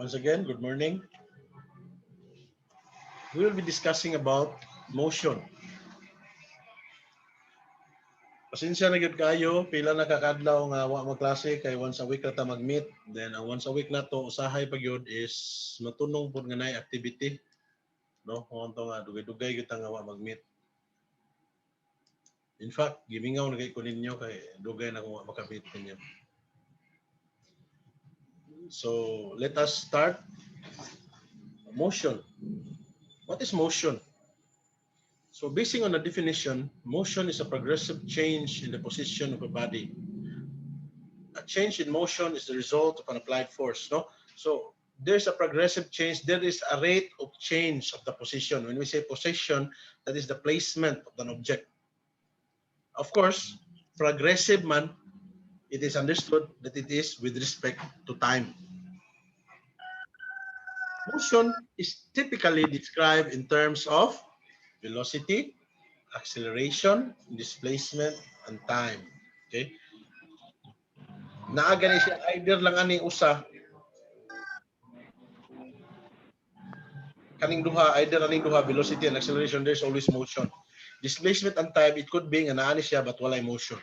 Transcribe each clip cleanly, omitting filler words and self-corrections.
Once again, good morning. We will be discussing about motion. Pasensya na gyud kayo, pila na kakadlaw nga wa magklase kay once a week na ta mag-meet. Then ang once a week na to usahay pa gyud is matunong pud nga nay activity. No, kung to nga dugay-dugay gyud ta nga wa mag-meet. In fact, gimingaw na kay ko ninyo kay dugay na kung wa maka-meet ninyo. So, let us start. Motion. What is motion? So basing on the definition, motion is a progressive change in the position of a body. A change in motion is the result of an applied force, no? So there's a progressive change. There is a rate of change of the position. When we say position, that is the placement of an object. Of course, progressive man, it is understood that it is with respect to time. Motion is typically described in terms of velocity, acceleration, displacement, and time. Okay? Naaga ni siya either lang ani usa kaning duha, either aning duha, velocity and acceleration, there's always motion. Displacement and time, it could be nga naa ni siya but walay motion.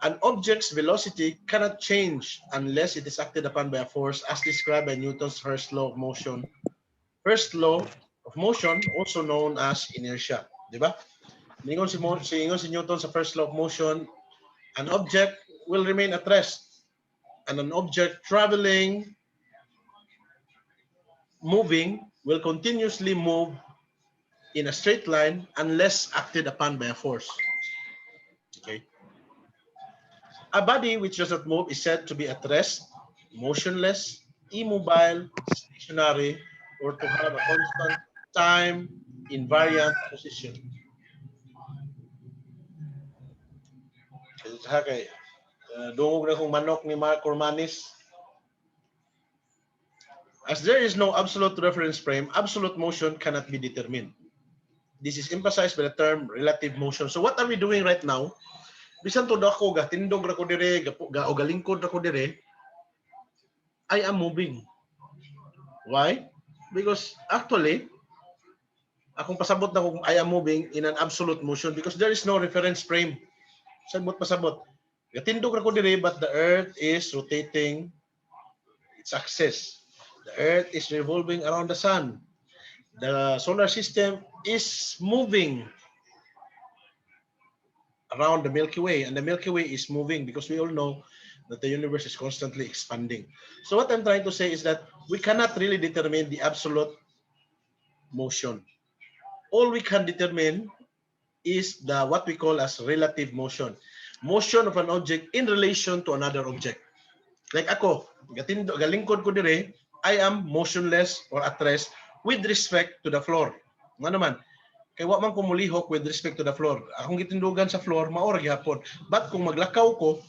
An object's velocity cannot change unless it is acted upon by a force as described by Newton's first law of motion. First law of motion, also known as inertia. Di ba? Ingon si Newton sa first law of motion, an object will remain at rest, and an object traveling, moving, will continuously move in a straight line unless acted upon by a force. Okay. A body which does not move is said to be at rest, motionless, immobile, stationary, or to have a constant time invariant position. Okay. Dungog na kong manok ni Mark Cormanis. As there is no absolute reference frame, absolute motion cannot be determined. This is emphasized by the term relative motion. So what are we doing right now? Bisan to ako, gatindog ra ko dire, o galingkod ra ko dire, I am moving. Why? Because actually, akong pasabot na kung I am moving in an absolute motion because there is no reference frame. Sabot pasabot. Gatindog ra ko dire, but the earth is rotating its axis. The earth is revolving around the sun. The solar system is moving around the Milky Way, and the Milky Way is moving because we all know that the universe is constantly expanding. So what I'm trying to say is that we cannot really determine the absolute motion. All we can determine is the what we call as relative motion. Motion of an object in relation to another object. Like ako, galingkod ko dire, I am motionless or at rest with respect to the floor. Nga naman, kay wa man ko mulihok with respect to the floor. Akong gitindugan sa floor, maora gyapon. But kung maglakaw ko,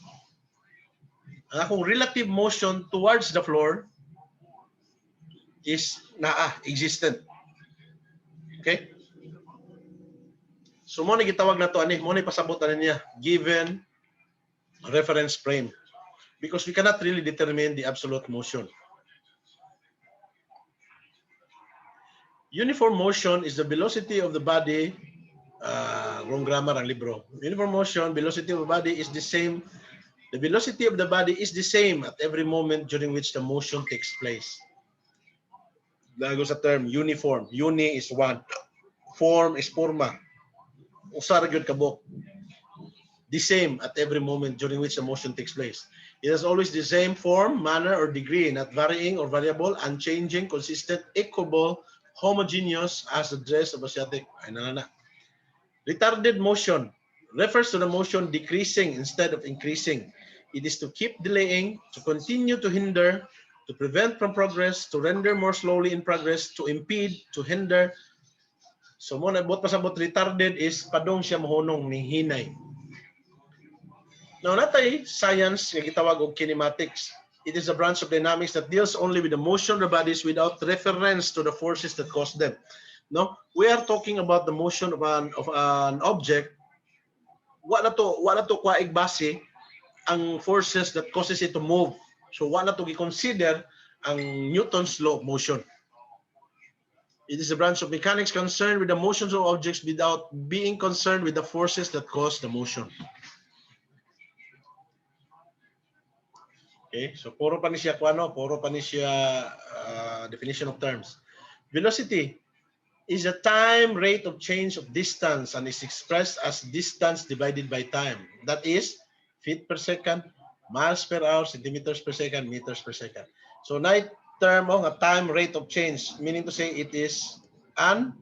ang akong relative motion towards the floor is existent. Okay? So mo ni gitawag na to ani, mo ni pasabotan niya given reference frame because we cannot really determine the absolute motion. Uniform motion is the velocity of the body. Wrong grammar ang libro. Uniform motion, velocity of the body is the same. The velocity of the body is the same at every moment during which the motion takes place. Dago sa term uniform. Uni is one. Form is forma. Usa ra gyud kabok. The same at every moment during which the motion takes place. It has always the same form, manner, or degree, not varying or variable, unchanging, consistent, equable, homogeneous as the dress of Asiatic. Ay, na. Retarded motion refers to the motion decreasing instead of increasing. It is to keep delaying, to continue to hinder, to prevent from progress, to render more slowly in progress, to impede, to hinder. So mo nabot pasabot retarded is padong siya mohonong ni hinay. Now natay science nga gitawag og kinematics. It is a branch of dynamics that deals only with the motion of the bodies without reference to the forces that cause them. No, we are talking about the motion of an object. Wala to kwaig base ang forces that causes it to move. So wala to gi-consider ang Newton's law of motion. It is a branch of mechanics concerned with the motions of objects without being concerned with the forces that cause the motion. Okay, so puro pa ni siya puro pa ni siya definition of terms. Velocity is a time rate of change of distance and is expressed as distance divided by time. That is feet per second, miles per hour, centimeters per second, meters per second. So na term of a time rate of change, meaning to say it is an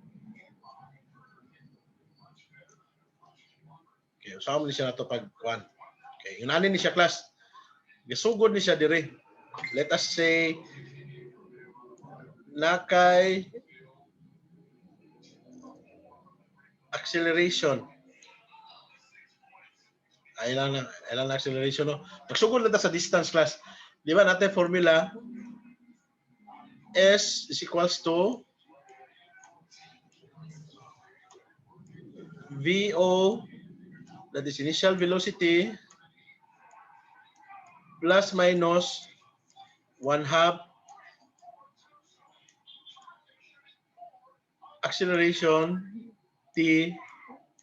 okay, usama ni siya na to pag one. Okay, yunanin ni siya class. Gasugod ni siya dire. Let us say nakay acceleration. Ay lang na acceleration no. Pagsugod na ta sa distance class. Di ba natin formula S is equals to VO, that is initial velocity, plus minus 1/2 acceleration T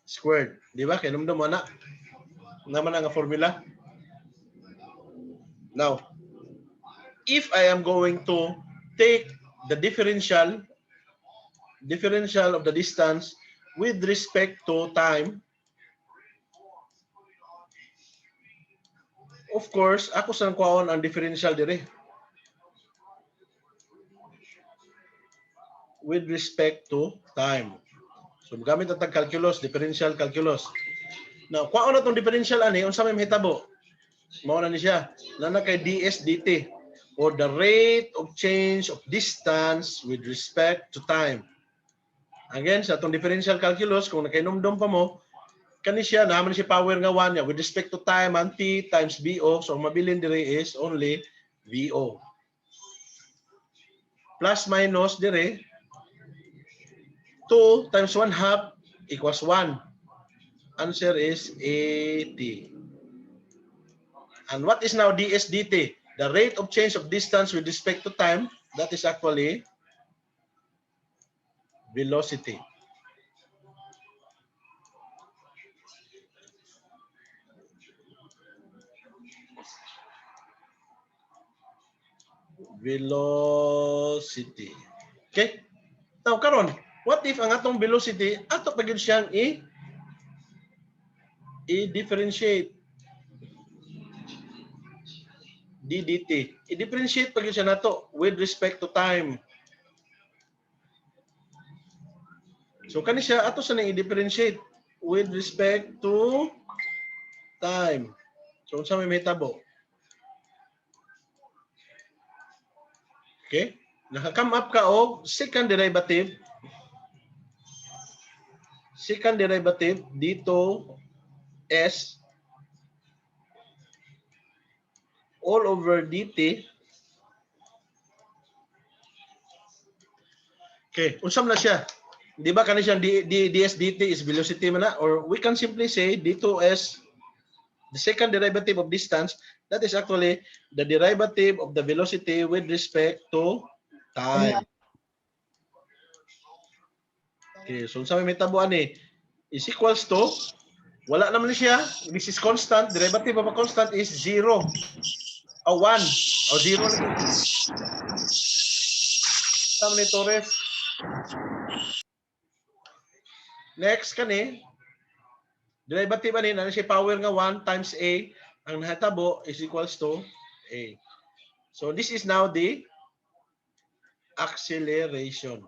squared. Di ba? Kaya namdam mo na. Naman ang formula. Now, if I am going to take the differential of the distance with respect to time, of course, ako sa kuhaon ang differential dire. With respect to time. So, gamit ang calculus, differential calculus. Now, kuhaon na itong differential ani, unsa may mahitabo? Mao na ni siya. Nana kay ds dt or the rate of change of distance with respect to time. Again, sa itong differential calculus, kung nakainomdom pa mo, kani siya, naman siya power nga 1 niya. With respect to time, ang T times VO. So, mabilin dire is only VO. Plus minus dire, 2 times 1/2 equals 1. Answer is 80. And what is now ds dt? The rate of change of distance with respect to time, that is actually velocity. Velocity. Okay? Now, karon, what if ang atong velocity, ato pa gyud siyang i-differentiate ddt. I-differentiate pa gyud siya nato with respect to time. So, kani siya, ato sa nang i-differentiate with respect to time. So, unsa may mahitabo? Okay? Naka-come up ka og second derivative dito S all over dt. Okay, unsam na siya? Di ba kani siyang ds dt is velocity man na? Or we can simply say dito S, the second derivative of distance, that is actually the derivative of the velocity with respect to time. Okay, so sa may tabuan is equals to, wala naman siya, this is constant, derivative of a constant is 0. O 1. O 0 na. Tama ni Torres. Next kani, derivative ani na siya power nga 1 times a, ang nahatabo is equals to a. So this is now the acceleration.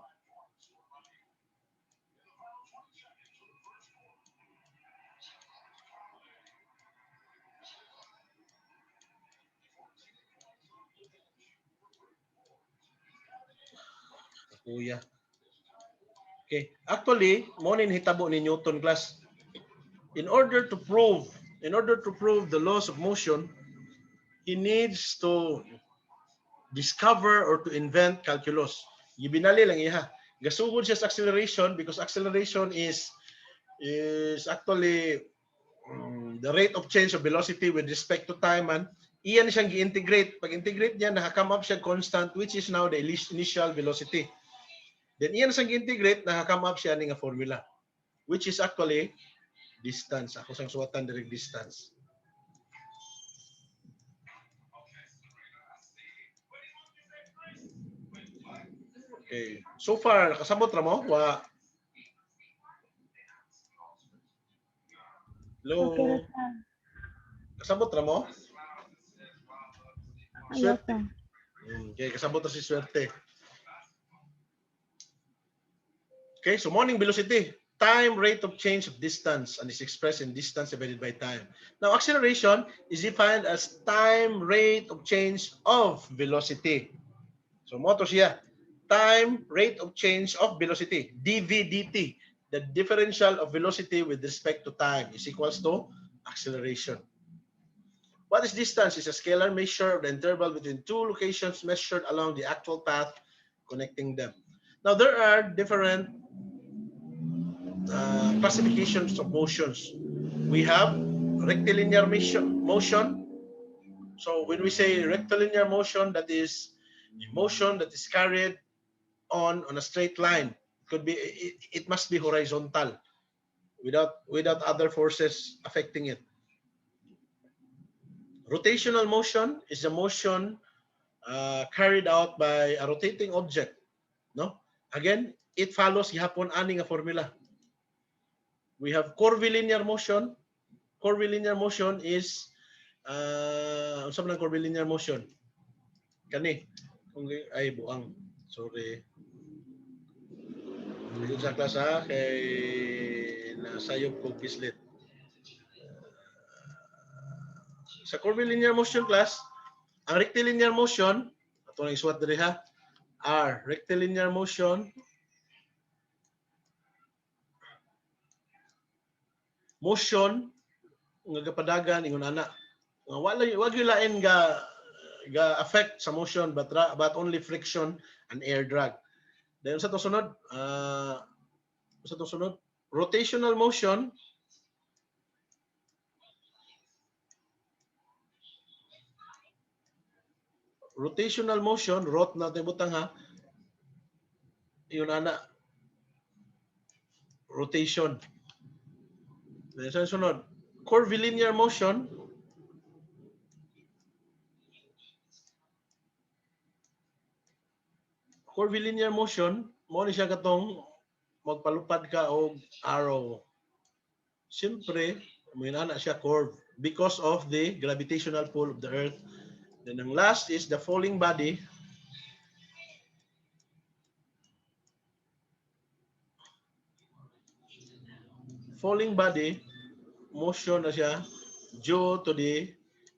Kuya. Okay, actually, mo ni hitabo ni Newton class. In order to prove the laws of motion, he needs to discover or to invent calculus. Gibinali lang iha. Gasugod siya sa acceleration because acceleration is actually the rate of change of velocity with respect to time, and Iyan siyang gi-integrate. Pag-integrate niya, naka-come up siya constant, which is now the initial velocity. Then iyan siyang gi-integrate, naka-come up siya nga formula, which is actually distance. Ako sang suwatan direct distance. Okay. So far, nakasabot ra mo? Wa. Hello? Okay, sir. Kasabot ra mo? Yes, Swerte. sir. Okay, kasabot ra si Swerte. Okay, so morning velocity. Time rate of change of distance and is expressed in distance divided by time. Now, acceleration is defined as time rate of change of velocity. So, mo to siya. Time rate of change of velocity, dv dt. The differential of velocity with respect to time is equals to acceleration. What is distance? Is a scalar measure of the interval between two locations measured along the actual path connecting them. Now, there are different classifications of motions. We have rectilinear motion. So when we say rectilinear motion, that is a motion that is carried on a straight line. It must be horizontal without other forces affecting it. Rotational motion is a motion carried out by a rotating object. No, again, it follows gihapon ani nga formula. We have curvilinear motion. Curvilinear motion is unsa man ang curvilinear motion? Kani kung ay buang. Sorry. Ayun sa class ha kay nasayop ko pislit. Sa curvilinear motion class, ang rectilinear motion, ato na isuwat diri ha. R, rectilinear motion, motion nga gapadagan ingon ana. Nga wala wag yung lain ga affect sa motion but only friction and air drag. Then sa to sunod, rotational motion. Rotational motion, rot natin butang ha. Yun ana, rotation. Then sa sunod, curvilinear motion. Curvilinear motion, mo ni siya katong magpalupad ka og arrow. Siyempre, may ana siya curve because of the gravitational pull of the earth. Then ang last is the falling body. Falling body, motion na siya due to the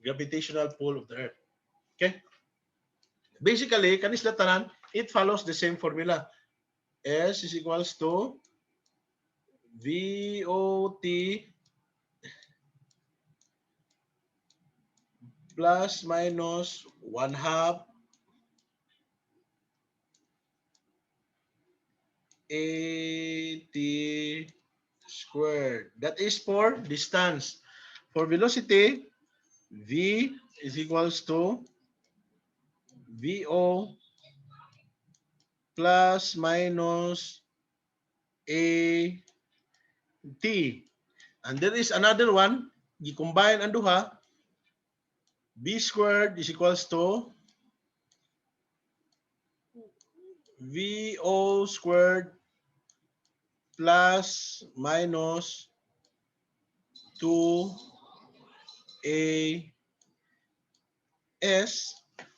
gravitational pull of the earth. Okay? Basically, kanis latanan, it follows the same formula. S is equals to VOT plus minus 1/2 AT squared. That is for distance. For velocity, V is equals to VO plus minus AT. And there is another one, i-combine ang duha, B squared is equals to VO squared plus minus 2AS.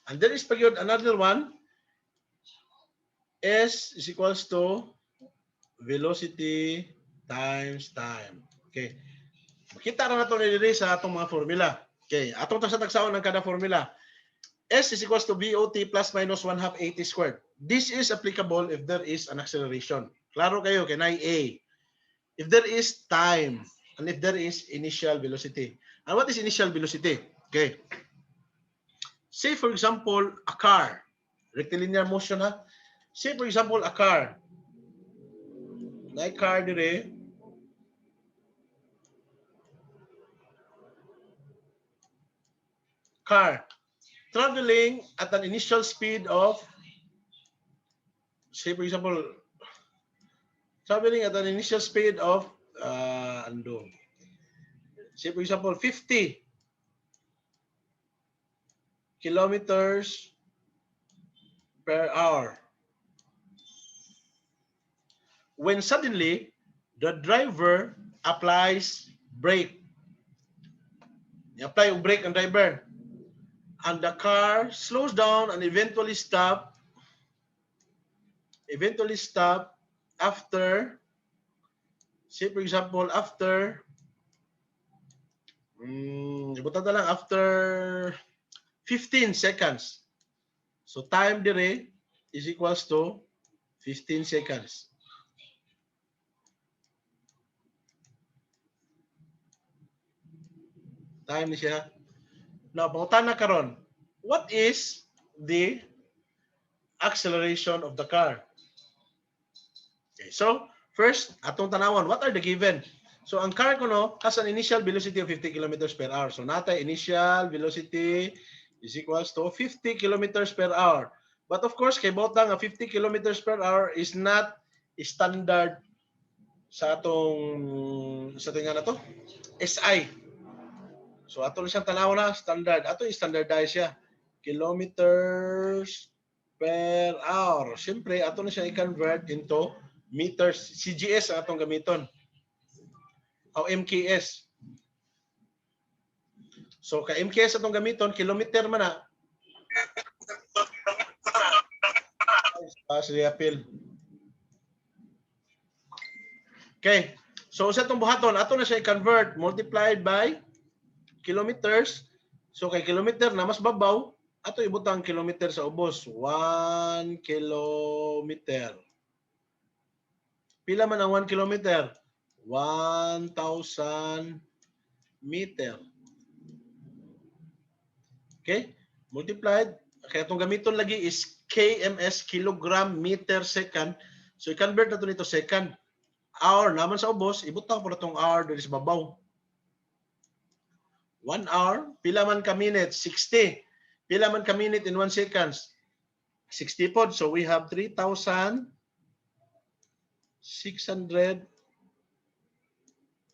And there is pa yun another one, S is equals to velocity times time. Okay. Makita na nato ni sa atong mga formula. Okay. Atong tagsa-tagsaon ng kada formula. S is equals to VOT plus minus 1/2 AT squared. This is applicable if there is an acceleration. Klaro kayo, kanay A. If there is time and if there is initial velocity. And what is initial velocity? Okay. Say for example, a car. Rectilinear motion ha. Say for example, a car. Na car dire. car traveling at an initial speed of, say for example, traveling at an initial speed of, say for example, 50 kilometers per hour. When suddenly the driver applies brake. I-apply yung brake ang driver. And the car slows down and eventually stop after, say for example, after after 15 seconds. So time dire is equals to 15 seconds. Time ni siya. Now, pangutan na karon. What is the acceleration of the car? Okay, so first, atong tanawan, what are the given? So ang car ko no has an initial velocity of 50 kilometers per hour. So natay initial velocity is equals to 50 kilometers per hour. But of course, kay botang 50 kilometers per hour is not standard sa atong nga na to, SI. So ato na siyang tanaw na standard. Ato i-standardize siya. Kilometers per hour. Siyempre, ato na siya i-convert into meters. CGS ang atong gamiton. O MKS. So, ka MKS atong gamiton, kilometer man na. Okay. So, sa itong buhaton, ato na siya i-convert multiplied by kilometers. So, kay kilometer na mas babaw, ato ibutang kilometer sa ubos. 1 kilometer. Pila man ang 1 kilometer? 1,000 meter. Okay? Multiplied. Kaya itong gamiton lagi is KMS, kilogram, meter, second. So, i-convert na ito nito second. Hour naman sa ubos, ibutang po na itong hour dito sa babaw. 1 hour, pila man ka minute? 60. Pila man ka minute in 1 seconds? 60 pod. So, we have 3,600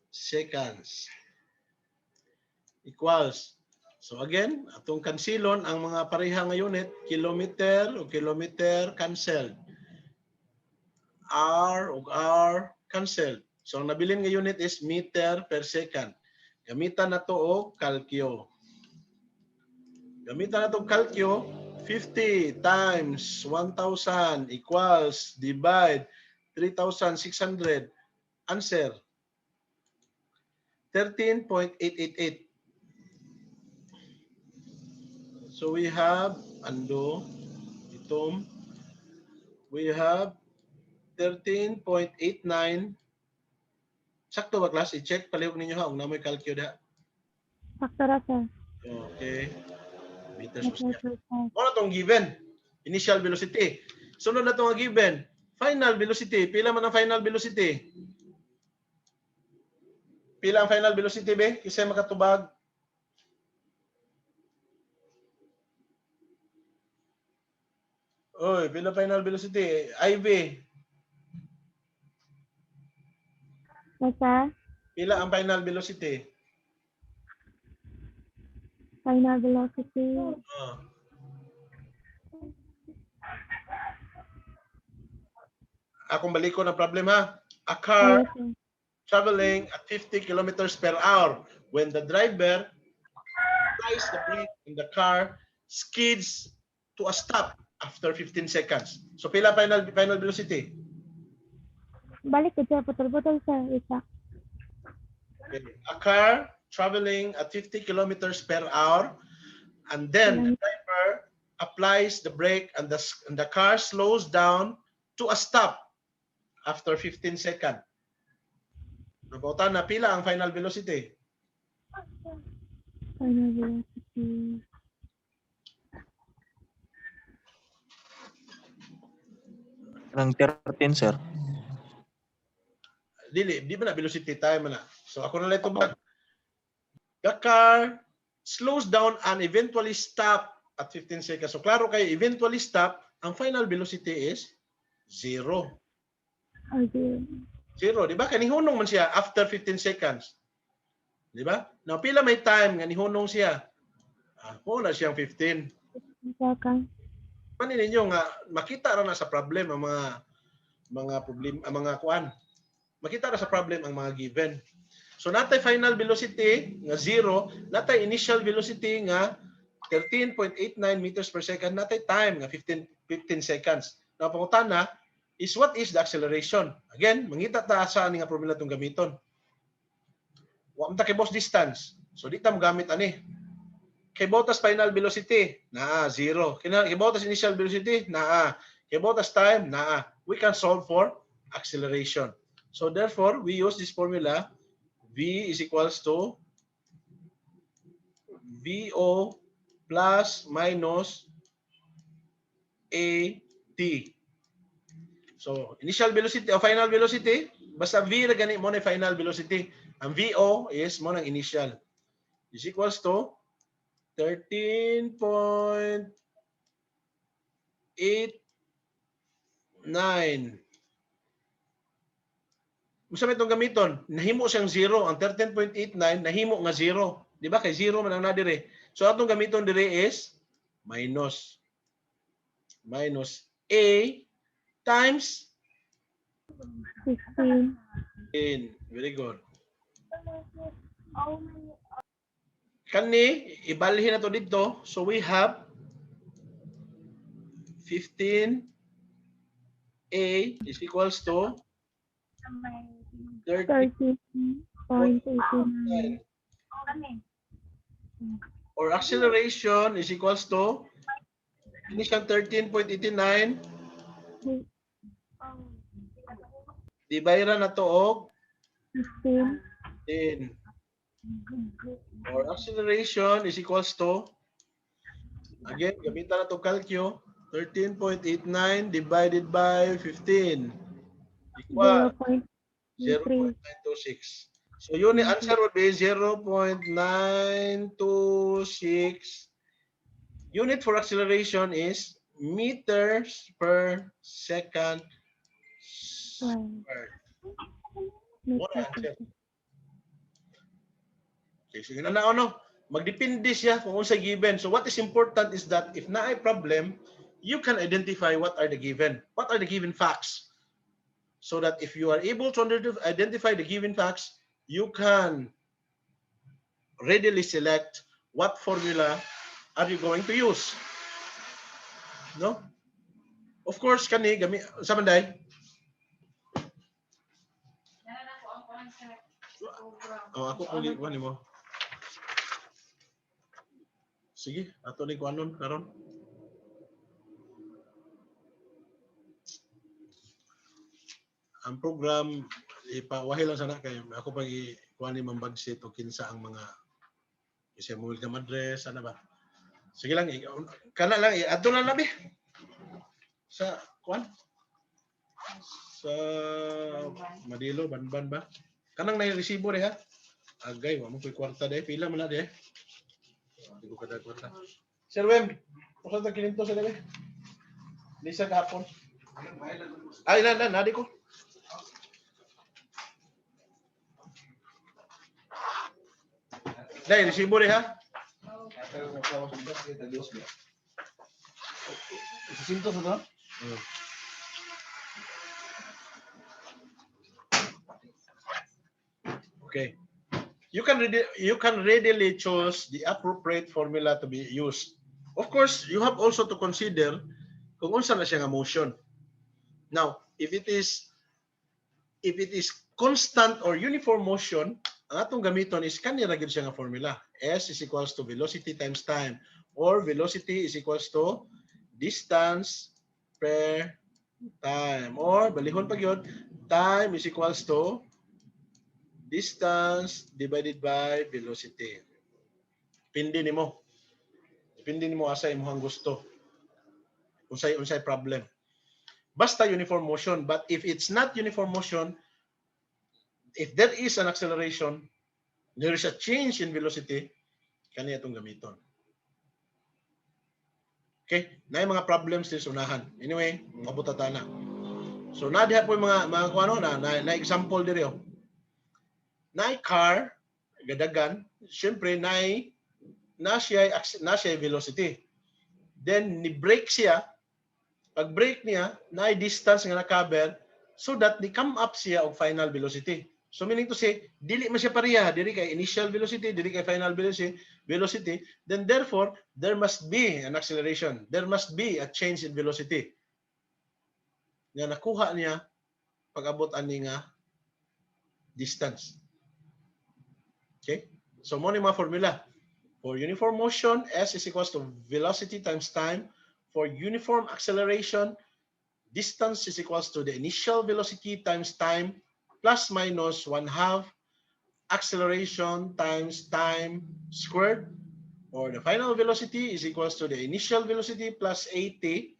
seconds equals. So again, atong kansilon ang mga pareha nga unit, kilometer o kilometer canceled. Hour o hour canceled. So ang nabilin nga unit is meter per second. Gamitan na to og calcio. Gamitan na to calcio, 50 times 1,000 equals divide 3,600. Answer 13.888. So we have we have 13.89. Sakto ba class? I-check palihog ninyo ha, ug namoy calcio da. Sakto ra sir. Okay. Meters per second. Ano tong given? Initial velocity. Sunod na tong given. Final velocity. Pila man ang final velocity? Pila ang final velocity be? Kisay makatubag? Oy, pila final velocity? IV. Basta, Pila ang final velocity? final velocity. Akong balikon ang problema. A car Yes, sir. traveling at 50 kilometers per hour. When the driver applies the brake and the car skids to a stop after 15 seconds. So pila final velocity? Balik ko sir, putol-putol sir. Isa. Okay. A car traveling at 50 kilometers per hour, and then the driver applies the brake and the car slows down to a stop after 15 seconds. Nabutan na pila ang final velocity? Final velocity. Ng 13, sir. Di ba na velocity time na. So ako na lang ito ba? The car slows down and eventually stop at 15 seconds. So klaro kayo, eventually stop, ang final velocity is 0. Okay. 0, di ba? Kanihunong man siya after 15 seconds. Di ba? Now, pila may time nga nihunong siya. Na siyang 15. Second. Paano ninyo nga makita ra na sa problem ang mga problem, ang mga kuan. Makita ra sa problem ang mga given. So natay final velocity nga 0, natay initial velocity nga 13.89 meters per second, natay time nga 15 seconds. Now pangutana is what is the acceleration? Again, mangita ta sa ani nga formula tong gamiton. Wa man ta kay boss distance. So di ta mo gamit ani. Kay botas final velocity, naa 0. Kay botas initial velocity, naa. Kay botas time, naa. We can solve for acceleration. So therefore, we use this formula. V is equals to VO plus minus AT. So initial velocity o final velocity, basta V na gani mo na final velocity. Ang VO is mo ng initial. Is equals to 13.89. Gusto mo itong gamiton? Nahimo siyang 0. Ang 13.89, nahimo nga 0. Di ba? Kay 0 man ang nadire. So, atong gamiton dire is minus A times 16. 10. Very good. Kani, ibalhin na to dito. So, we have 15A is equals to 13.89. or acceleration is equals to initial 13.89 dibayra na to og 15. 10 or acceleration is equals to again gamitan na to calcio 13.89 divided by 15 equal 0.926. So unit answer would be 0.926. Unit for acceleration is meters per second squared. What answer? Okay, so yun na ano, magdepende siya kung unsa given. So what is important is that if na ay problem, you can identify what are the given. What are the given facts? So that if you are able to identify the given facts, you can readily select what formula are you going to use. No? Of course, kani gamit sa manday. Ako kung kuan mo. Sige, ato ni kuanon karon. Ang program ipawahi lang sana kay ako pag kuan ni mambagsit o kinsa ang mga isa mo welcome address ana ba. Sige lang kana lang adto na labi. Sa kuan sa Madilo Banban ba? Kanang na-resibo re ha. Agay, wa mo koy kwarta de, pila man na de. Di ko kada kwarta. Sir Wem, usa ta kininto sa labi. Lisa gapon. Ay na nadi ko. Dai, resibo re ha. Sinto sa to? Okay. You can readily choose the appropriate formula to be used. Of course, you have also to consider kung unsa na siya nga motion. Now, if it is constant or uniform motion, ang atong gamiton is kanya ra gyud siya nga formula. S is equals to velocity times time, or velocity is equals to distance per time, or balihon pa gyud, time is equals to distance divided by velocity. Depende nimo asa imong gusto. Unsay problem. Basta uniform motion, but if it's not uniform motion, if there is an acceleration, there is a change in velocity, Kani itong gamiton. Okay, na yung mga problems din sa unahan. Anyway, mabuta na. So na diha po yung mga kuno na example diri oh. Na car gadagan, syempre na siya velocity. Then ni brake siya. Pag brake niya, na distance nga na-cover so that ni come up siya og final velocity. So meaning to say, dili man siya pareha, dili kay initial velocity, dili kay final velocity, then therefore there must be an acceleration. There must be a change in velocity. Nga nakuha niya pag-abot ani nga distance. Okay? So mo ni mga formula. For uniform motion, S is equals to velocity times time. For uniform acceleration, distance is equals to the initial velocity times time plus minus 1/2 acceleration times time squared, or the final velocity is equals to the initial velocity plus 80,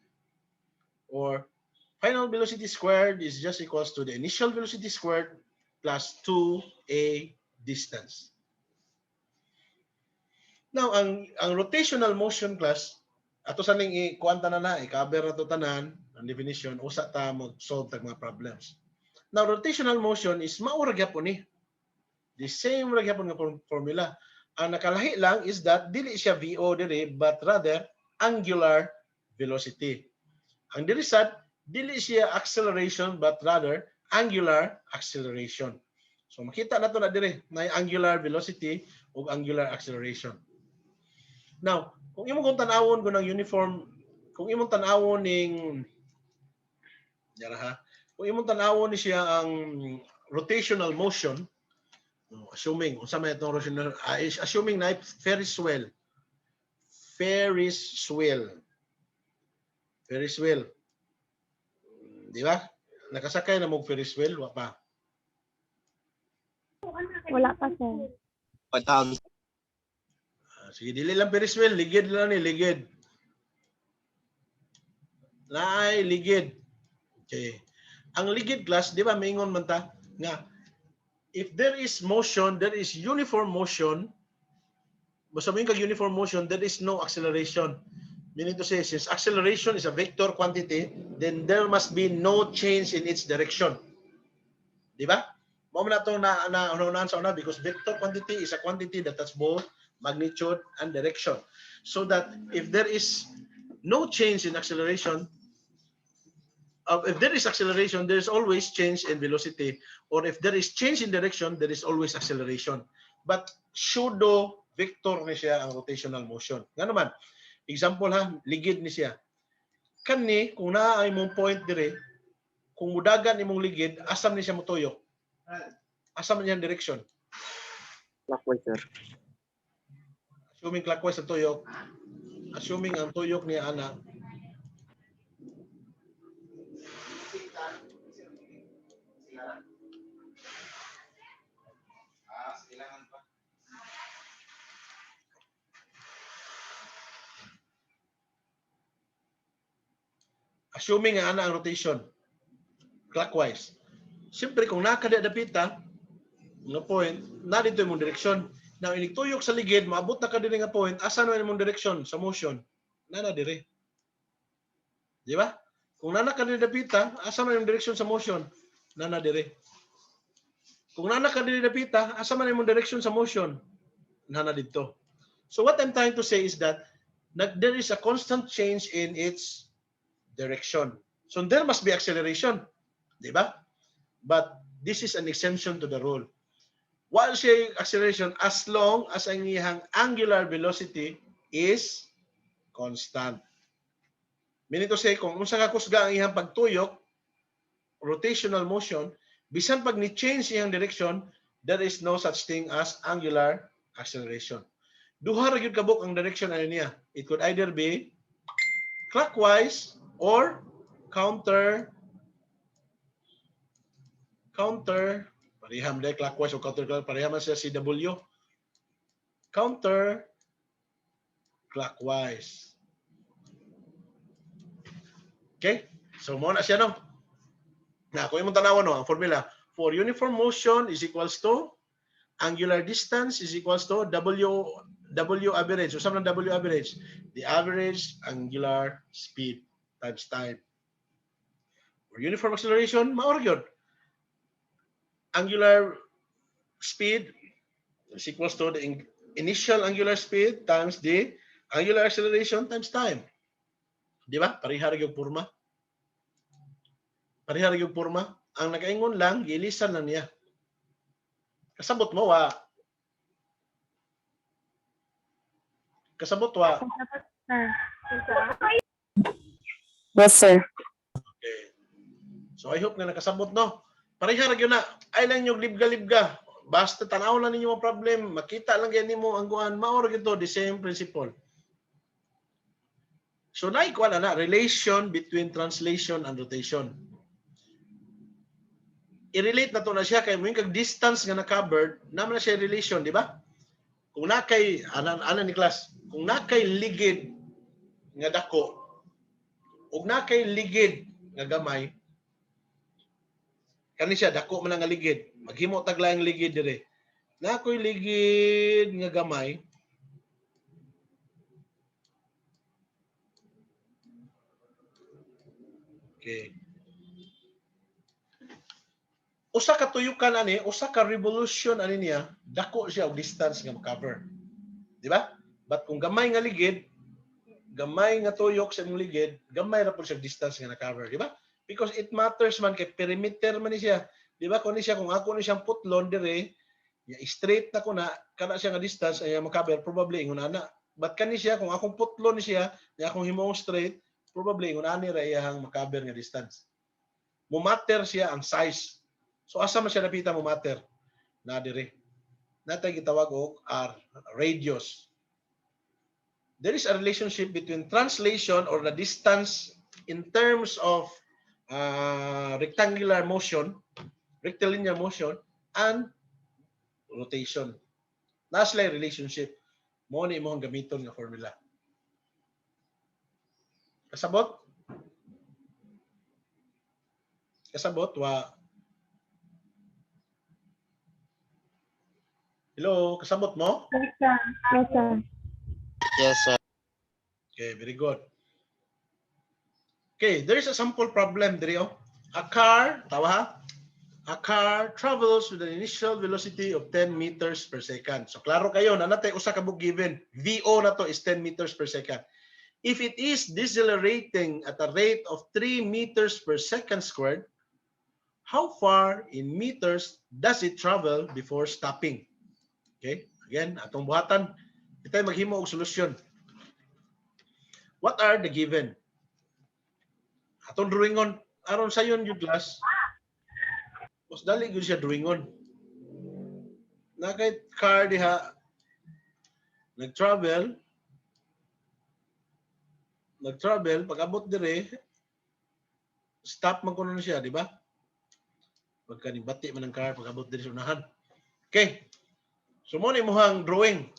or final velocity squared is just equals to the initial velocity squared plus 2a distance. Now, ang rotational motion class, ato sa ning i-kuanta na i-cover na to tanan, ang definition, usa ta mag-solve tag mga problems. Now, rotational motion is maura gyapon ni. The same ra gyapon nga formula. Ang nakalahi lang is that dili siya VO diri, but rather angular velocity. Ang diri sad, dili siya acceleration, but rather angular acceleration. So makita nato na diri na angular velocity ug angular acceleration. Now, kung imong tan-awon ko ng uniform, kung imong tan-awon ning yara ha, kung imong tan-awon ni siya ang rotational motion, assuming unsa may itong rotational, assuming na Ferris wheel. Di ba? Nakasakay na mo Ferris wheel, wa pa. Wala pa, sir. Patawag. Sige, dili lang Ferris wheel, ligid lang ni, ligid. Laay, ligid. Okay. Ang ligid class, di ba, maingon man ta, nga, if there is motion, there is uniform motion, basta mo yung kag-uniform motion, there is no acceleration. Meaning to say, since acceleration is a vector quantity, then there must be no change in its direction. Di ba? Mo na ito na sa una, because vector quantity is a quantity that has both magnitude and direction. So that if there is no change in acceleration, if there is acceleration, there is always change in velocity. Or if there is change in direction, there is always acceleration. But pseudo vector ni siya ang rotational motion. Nga naman, example ha, ligid ni siya. Kani, kung naa ay mong point dire, kung mudagan imong ligid, asam ni siya motuyok? Asam niya ang direction? Clockwise, sir. Assuming clockwise ang tuyok, assuming ang tuyok niya ana, assuming nga ana ang rotation, clockwise. Siyempre, kung nakadadapita, nga point, na dito yung direksyon. Now, inigtuyok sa ligid, maabot na ka din nga point, asa na yung direksyon sa motion? Nana dire. Di ba? Kung nana ka din dapita, asa na yung direksyon sa motion? Nana dire. Kung nana ka din dapita, asa man yung direksyon sa motion? Nana dito. So what I'm trying to say is that there is a constant change in its direction. So there must be acceleration. Di ba? But this is an exemption to the rule. While saying acceleration, as long as ang iyang angular velocity is constant. Meaning to say, kung unsa ka kusga ang iyang pagtuyok, rotational motion, bisan pag ni-change iyang direction, there is no such thing as angular acceleration. Duha ra gyud kabuk ang direction ano niya. It could either be clockwise or counter, pareham dahil clockwise o counter, pareham siya CW. Counter clockwise. Okay? So, mo na siya, no? Na, kung yung tanawan, no, ang formula, for uniform motion is equals to angular distance is equals to W W average. So, saan ang W average? The average angular speed times time. Or uniform acceleration, maor yun. Angular speed is equals to the initial angular speed times the angular acceleration times time. Di ba? Parihar yung purma. Parihar yung purma. Ang nakaingon lang, giilisan lang niya. Kasabot mo, wa. Kasabot, wa. Sir. Yes, sir. Okay. So, I hope nga nakasabot, no? Parihar yun na. Ay lang yung libga-libga. Basta tanaw lang ninyo mga problem. Makita lang yan mo ang guan. Maor ito, the same principle. So, naikuha na relation between translation and rotation. I-relate na to na siya kay mo yung distance nga na-covered, naman na siya relation, di ba? Kung nakay, anan ni class, kung nakay ligid nga dako, ug nakay ligid nga gamay, kani siya, dako man nga ligid, maghimo taglayang ligid dire. Nakoy ligid nga gamay, okay. Usa ka tuyukan ani, usa ka revolution ani niya, dako siya og distance nga ma-cover. Di ba? But kung gamay nga ligid, gamay nga tuyok sa imong ligid, gamay ra po siya distance nga na-cover, di ba? Because it matters man kay perimeter man ni siya. Di ba? Kung ni siya, kung ako ni siyang putlon dire, ya straight na ko na kana siya nga distance ay ma-cover, probably ingon ana. But kani siya, kung akong putlon ni siya, ya akong himong straight, probably ingon ani ra iyang ma-cover nga distance. Mo matter siya ang size. So asa man siya napita mo matter? Na dire. Natay gitawag og R, radius. There is a relationship between translation or the distance in terms of rectangular motion, rectilinear motion, and rotation. Nasa relationship. Mo ni imong gamiton nga formula. Kasabot? Kasabot wa. Hello, kasabot mo? Yes, sir. Yes, sir. Yes, sir. Okay, very good. Okay, there is a sample problem diri oh. A car, tawa ha? A car travels with an initial velocity of 10 meters per second. So klaro kayo na natay usa ka book given. VO na to is 10 meters per second. If it is decelerating at a rate of 3 meters per second squared, how far in meters does it travel before stopping? Okay, again, atong buhatan, kita maghimo og solusyon. What are the given? Atong drawingon, aron sayon yung class, mas dali gyud siya drawingon. Na kay car diha nag-travel, pag abot dire, stop man kuno na siya, di ba? Pagka bati man ang car, pag abot dire sa unahan. Okay. So mo ni mohang drawing.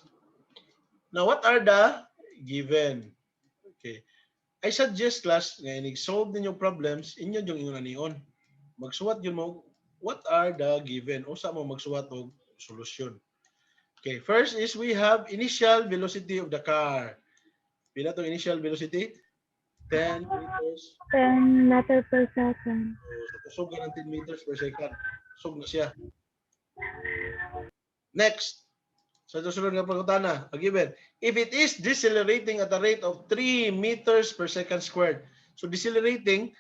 Now what are the given? Okay. I suggest class nga inig-solve ninyo problems, inyo yung ingon anion. Magsuwat yun mo, what are the given? O sa mo magsuwat og solusyon. Okay, first is we have initial velocity of the car. Pila tong initial velocity? 10 meters. 10 meters per second. So, kusog ng 10 meters per second. Kusog na siya. Next. Sa susunod nga pagkutana, given. If it is decelerating at a rate of 3 meters per second squared. So, decelerating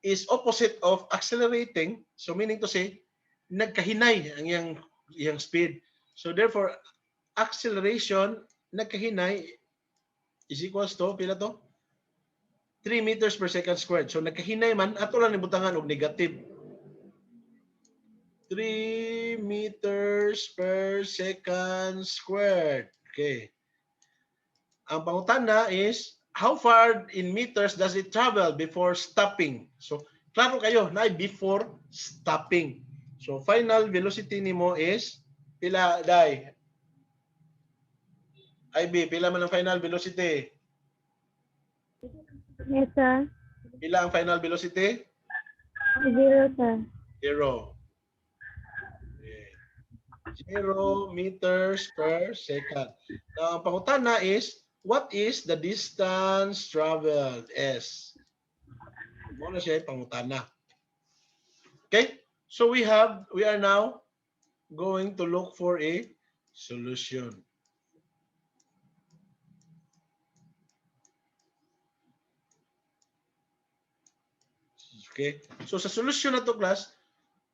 is opposite of accelerating. So, meaning to say, nagkahinay ang iyang speed. So, therefore, acceleration, nagkahinay, is equals to, pila to? 3 meters per second squared. So, nagkahinay man, ato lang nibutangan og negative. 3 meters per second squared. Okay. Ang pangutana is, how far in meters does it travel before stopping? So, klaro kayo, na before stopping. So, final velocity nimo is, pila, Day? IB, pila man ang final velocity? Yes, sir. Pila ang final velocity? 0, sir. 0. Okay. 0 meters per second. Now, ang pangutana is, what is the distance traveled? S. Muna siya yung pangutana. Okay? So we are now going to look for a solution. Okay? So sa solution na to, class,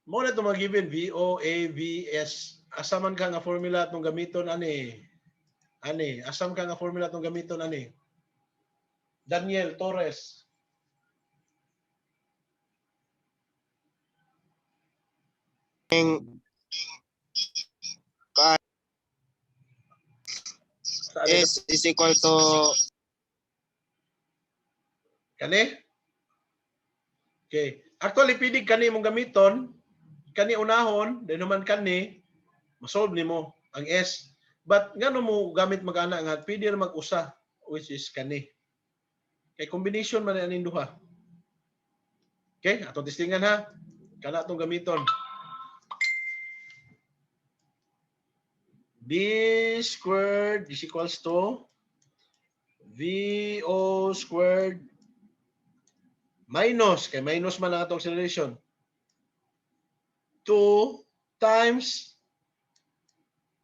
mo na ito mag-given VO, A, V, S. Asaman ka nga formula itong gamiton, ani? Ani? Asam ka nga formula itong gamiton, ani? Daniel Torres. Saan ito? S is equal to Kani? Okay. Actually, pidig kani mong gamiton, kani unahon, din naman kani, masolve nimo ang S. But ngano mo gamit magana nga pwede ra mag-usa, which is kani. Kay combination man aning duha. Okay, atong testingan ha. Kana atong gamiton. B squared is equals to VO squared minus, kay minus man ang atong acceleration, 2 times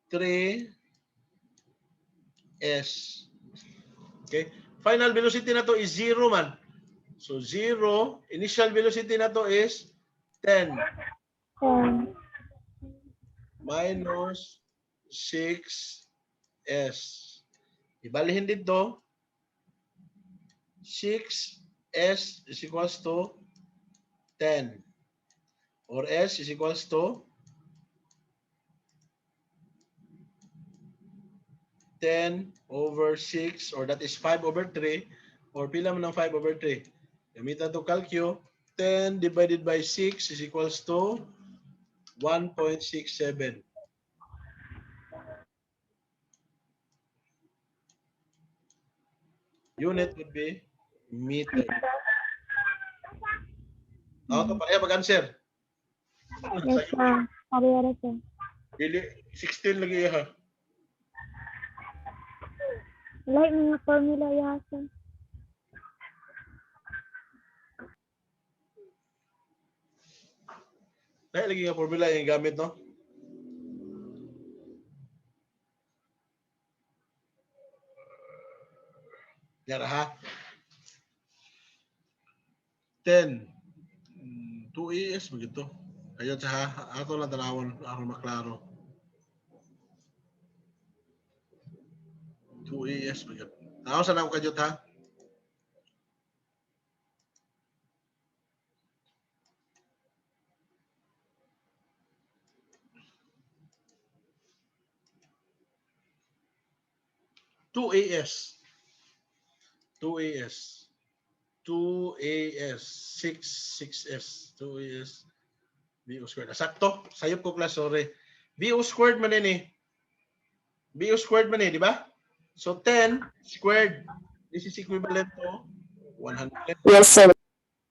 3S. Okay? Final velocity na to is 0 man. So 0, initial velocity na to is 10 minus 6S. Ibalihin dito, 6S is equals to 10. Or S is equals to 10 over 6, or that is 5 over 3, or pila man ng 5 over 3. Gamitan to calcio, 10 divided by 6 is equals to 1.67. Unit would be meter. Ito pareha mag-answer. Yes, sir. Parehara, sir. Dili, 16 lagi ha. Like mga formula ya, sir. Dahil lagi nga formula yung gamit, no? Yara ha. 10. 2ES begitu. Ayun sa ha. Ato lang tanawon. Ako maklaro. 2ES begitu. Tanaw sa ako kajut ha. Two AS. 2AS. 2AS. 6S. 2AS. BO squared. Sakto. Sayop ko class, sorry. BO squared man eh. BO squared man di ba? So 10 squared. This is equivalent to 100. yes sir.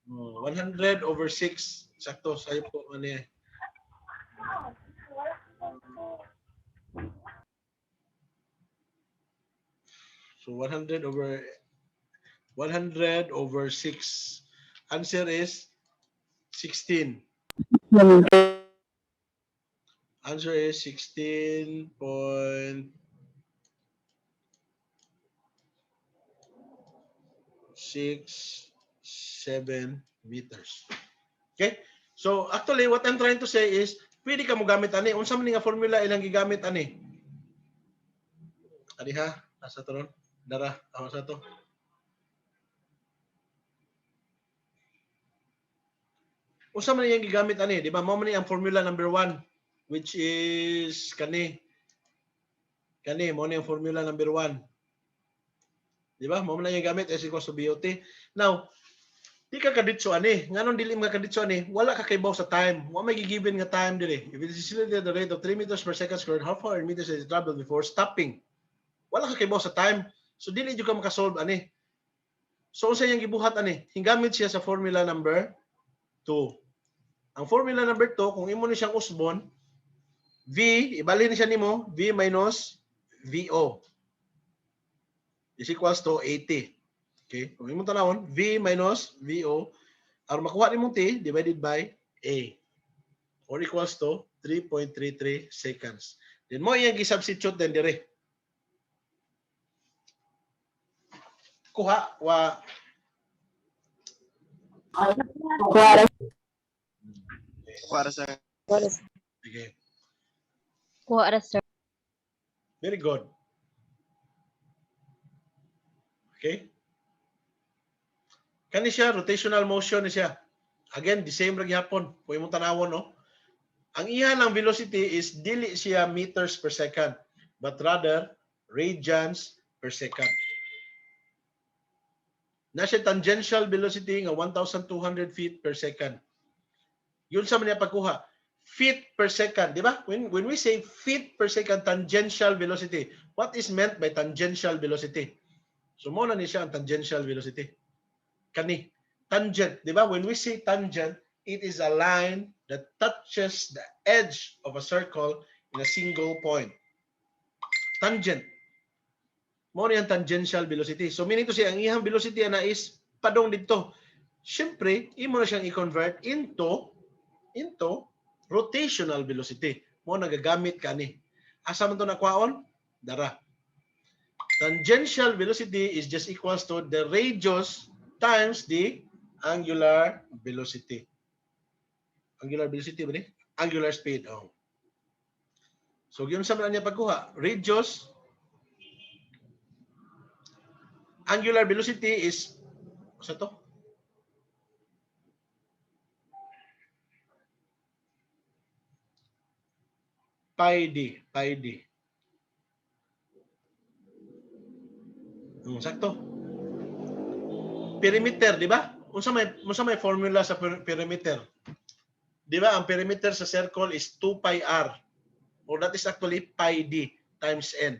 100 over 6. Sakto. Sayop ko man eh. So 100 over 6. Answer is 16. Answer is 16.67 meters. Okay? So actually what I'm trying to say is pwede ka mo gamit ani. Unsa man nga formula ilang gigamit ani? Ani ha? Asa to ron? Dara, ako sa to. Unsa man yang gigamit ani, di ba? Mao man ang formula number 1 which is kani mo ni ang formula number 1. Di ba? Mao man yang gamit S equals to BOT. Now, di ka kaditso ani. Nganon dili mga kaditso ani, wala ka kaybaw sa time. Wa may gigiven nga time dili. If it is still at the rate of 3 meters per second squared, how far in meters has it traveled before stopping? Wala ka kaybaw sa time. So dili jud ka makasolve ani. So unsa yang gibuhat ani? Hingamit siya sa formula number 2. Ang formula number 2, kung imo ni siyang usbon, V, ibalhin siya nimo, V minus VO is equals to 80. Okay? Kung imong tanawon, V minus VO, aron makuha nimong T divided by A, or equals to 3.33 seconds. Then mo iyang gi-substitute din dire. Kuha wa Kuwara. Kuwara, sir. sige. Kuwara, sir. Very good. Okay? Kani siya rotational motion ni siya. Again, the same ra gyapon. Kung imong tanawon, no? Ang iya ng velocity is dili siya meters per second, but rather radians per second. Na siya tangential velocity nga 1,200 feet per second. Yun sa man niya pagkuha. Feet per second, di ba? When we say feet per second, tangential velocity, what is meant by tangential velocity? So, mo na ni siya ang tangential velocity. Kani, tangent, di ba? When we say tangent, it is a line that touches the edge of a circle in a single point. Tangent. Mo ni ang tangential velocity. So, meaning to say, ang iyang velocity na is padong dito. Siyempre, imo na siyang i-convert into rotational velocity. Mo nagagamit ka ni. Asa man to nakwaon? Dara. Tangential velocity is just equals to the radius times the angular velocity. Angular velocity ba ni? Angular speed. Oh. So, yun sa man niya pagkuha. Radius, angular velocity is, sa to? Pi d. Sakto. Perimeter, di ba? Unsa may formula sa perimeter? Di ba, ang perimeter sa circle is 2 pi r. Or that is actually pi d times n.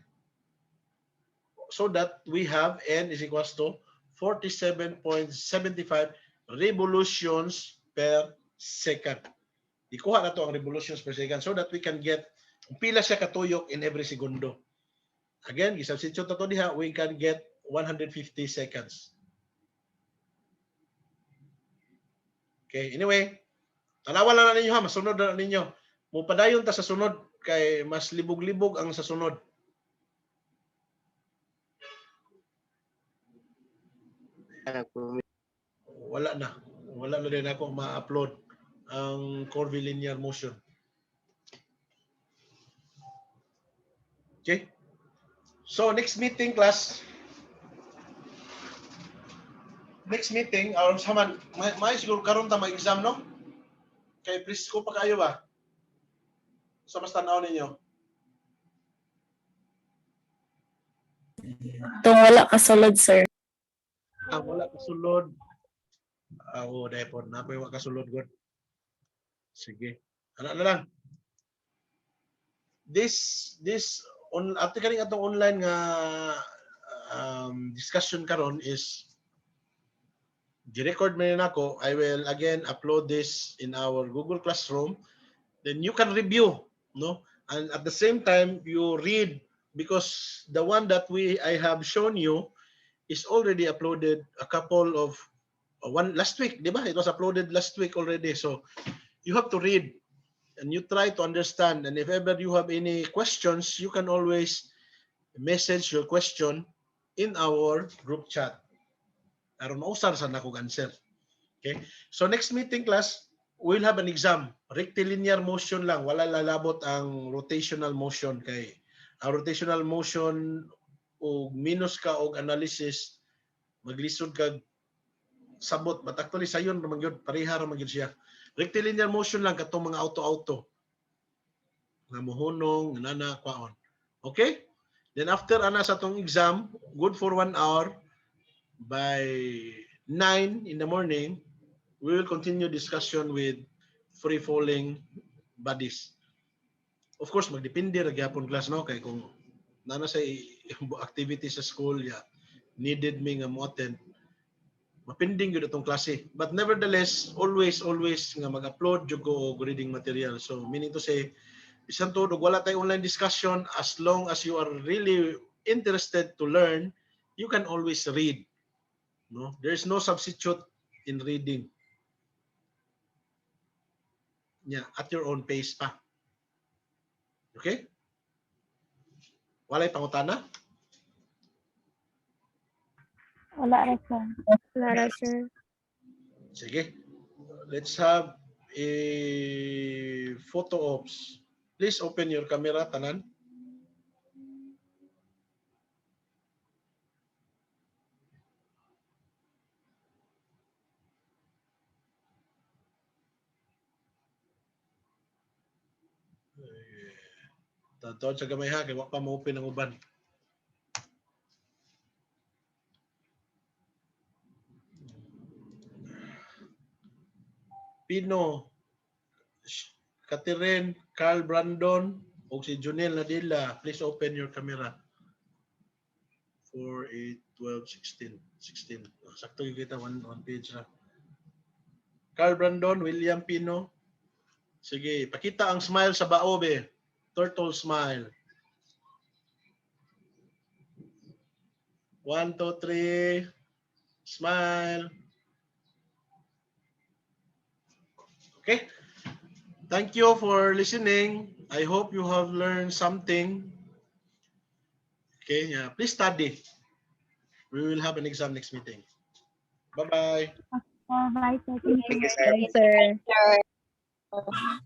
So that we have n is equals to 47.75 revolutions per second. Ikuha na to ang revolutions per second so that we can get pila siya katuyok in every segundo. Again, gisubstitute na to diha, we can get 150 seconds. Okay, anyway, tanawan lang na ninyo ha, masunod na ninyo. Mupadayon ta sa sunod kay mas libog-libog ang sa sunod. Wala na din ako ma-upload ang curvilinear motion. Okay? So, next meeting, class. Next meeting, saman, may siguro karon ta mag-exam, no? Kay please ko pa kayo ba? Sa mas tanaw ninyo. Itong wala kasulod, sir. Ang wala kasulod. Dahil po, napoy wala kasulod, God. Sige. Ano na lang. After kaning atong online nga discussion karon is gi-record man nako. I will again upload this in our Google Classroom. Then you can review, no? And at the same time, you read because the one that I have shown you is already uploaded a couple of one last week, di ba? It was uploaded last week already. So you have to read and you try to understand. And if ever you have any questions, you can always message your question in our group chat. Aron mausar sa nakong answer. Okay? So next meeting, class, we'll have an exam. Rectilinear motion lang. Wala lalabot ang rotational motion. Kay ang rotational motion o minus ka og analysis, maglisod ka sabot. But actually, sayon naman yun. Pareha naman yun siya. Rectilinear motion lang katong mga auto-auto. Nga muhunong, nana, kwaon. Okay? Then after ana sa tong exam, good for 1 hour, by 9 in the morning, we will continue discussion with free-falling bodies. Of course, magdepende ra gyapon class, no? Kay kung nana sa activity sa school, needed me nga mo-attend, mapinding yun itong klase. But nevertheless, always nga mag-upload yung ko reading material. So, meaning to say, Bisan to, wala tayo online discussion, as long as you are really interested to learn, you can always read. No? There is no substitute in reading. Yeah, at your own pace pa. Okay? Walay pangutana? Wala ra, sir. Lara, sir. Sige. Let's have a photo ops. Please open your camera, tanan. Tawad sa gamay ha, kaya wak pa ma-open ang uban. Pino, Catherine, Carl Brandon, o si Junel Nadila, please open your camera. 4, 8, 12, 16. 16. Sakto yung kita, one page na. Carl Brandon, William Pino. Sige, pakita ang smile sa bao, be. Turtle smile. 1, 2, 3. Smile. Okay. Thank you for listening. I hope you have learned something. Okay, yeah. Please study. We will have an exam next meeting. Bye-bye. Bye, sir. Thank you. Thank you, sir. Sir.